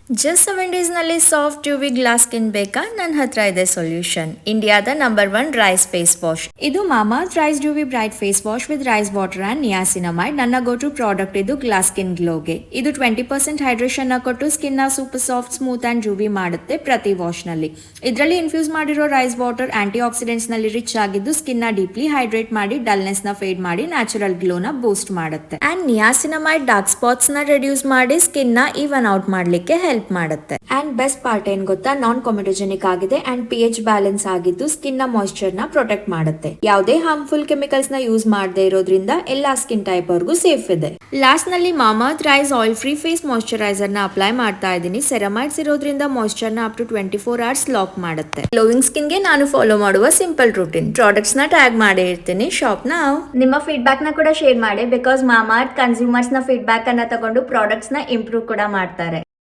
Just 7 days ನಲ್ಲಿ soft UV glass skin ಬೇಕಾ? ನನ್ನ ಹತ್ರ ಇದೆ ಸೊಲ್ಯೂಷನ್. ಇಂಡಿಯಾದ ನಂಬರ್ 1 ರೈಸ್ ಫೇಸ್ ವಾಶ್. ಇದು Mamaearth rice UV bright face wash with rice water and niacinamide. ನನ್ನ ಗೋ ಟು ಪ್ರಾಡಕ್ಟ್ ಇದು ಗ್ಲಾಸ್ ಸ್ಕಿನ್ ಗ್ಲೋಗೆ. ಇದು 20% ಹೈಡ್ರೇಷನ್ ನ ಕೊಟ್ಟು ಸ್ಕಿನ್ ನ super soft, smooth and UV ಮಾಡುತ್ತೆ ಪ್ರತಿ ವಾಶ್ ನಲ್ಲಿ. ಇದರಲ್ಲಿ ಇನ್ಫ್ಯೂಸ್ ಮಾಡಿರೋ ರೈಸ್ ವಾಟರ್ ಆಂಟಿ ಆಕ್ಸಿಡೆಂಟ್ಸ್ ನಲ್ಲಿ ರಿಚ್ ಆಗಿದ್ದು ಸ್ಕಿನ್ ನ ಡೀಪ್ಲಿ ಹೈಡ್ರೇಟ್ ಮಾಡಿ ಡಲ್ನೆಸ್ ನ ಫೇಡ್ ಮಾಡಿ ನ್ಯಾಚುರಲ್ ಗ್ಲೋ ನ ಬೂಸ್ಟ್ ಮಾಡುತ್ತೆ. ಅಂಡ್ ನಿಯಾಸಿನಮೈಡ್ ಡಾರ್ಕ್ ಸ್ಪಾಟ್ಸ್ ನ ರೆಡ್ಯೂಸ್ ಮಾಡಿ ಸ್ಕಿನ್ ನ ಈವನ್ ಔಟ್ ಮಾಡ್ಲಿಕ್ಕೆ ಹೆಲ್ಪ್ ಮಾಡುತ್ತೆ. ಅಂಡ್ ಬೆಸ್ಟ್ ಪಾರ್ಟ್ ಏನ್ ಗೊತ್ತಾ, ನಾನ್ ಕಾಮಿಡೋಜೆನಿಕ್ ಆಗಿದೆ ಅಂಡ್ pH ಬ್ಯಾಲೆನ್ಸ್ ಆಗಿದ್ದು ಸ್ಕಿನ್ ನ ಮಾಯಿಶ್ಚರ್ ನ ಪ್ರೊಟೆಕ್ಟ್ ಮಾಡುತ್ತೆ. ಯಾವುದೇ ಹಾರ್ಮ್ಫುಲ್ ಕೆಮಿಕಲ್ಸ್ ನ ಯೂಸ್ ಮಾಡದೇ ಇರೋದ್ರಿಂದ ಎಲ್ಲಾ ಸ್ಕಿನ್ ಟೈಪ್ ವರ್ಗೂ ಸೇಫ್ ಇದೆ. ಲಾಸ್ಟ್ ನಲ್ಲಿ Mamaearth rice oil free face moisturiser ನ ಅಪ್ಲೈ ಮಾಡ್ತಾ ಇದ್ದೀನಿ. ಸೆರಮೈಡ್ಸ್ ಇರೋದ್ರಿಂದ ಮಾಯಿಶ್ಚರ್ ನ ಅಪ್ ಟು 24 hours ಲಾಕ್ ಮಾಡುತ್ತೆ. ಗ್ಲೋವಿಂಗ್ ಸ್ಕಿನ್ ಗೆ ನಾನು ಫಾಲೋ ಮಾಡುವ ಸಿಂಪಲ್ ರೂಟೀನ್. ಪ್ರಾಡಕ್ಟ್ಸ್ ನ ಟ್ಯಾಗ್ ಮಾಡಿ ಇರ್ತೀನಿ. ಶಾಪ್ ನಾವ್. ನಿಮ್ಮ ಫೀಡ್ಬ್ಯಾಕ್ ನ ಕೂಡ ಶೇರ್ ಮಾಡಿ, ಬಿಕಾಸ್ ಮಾಮಾರ್ತ್ ಕನ್ಸ್ಯೂಮರ್ಸ್ ನ ಫೀಡ್ಬ್ಯಾಕ್ ಅನ್ನ ತಗೊಂಡು ಪ್ರಾಡಕ್ಟ್ಸ್ ನ ಇಂಪ್ರೂವ್ ಕೂಡ ಮಾಡ್ತಾರೆ.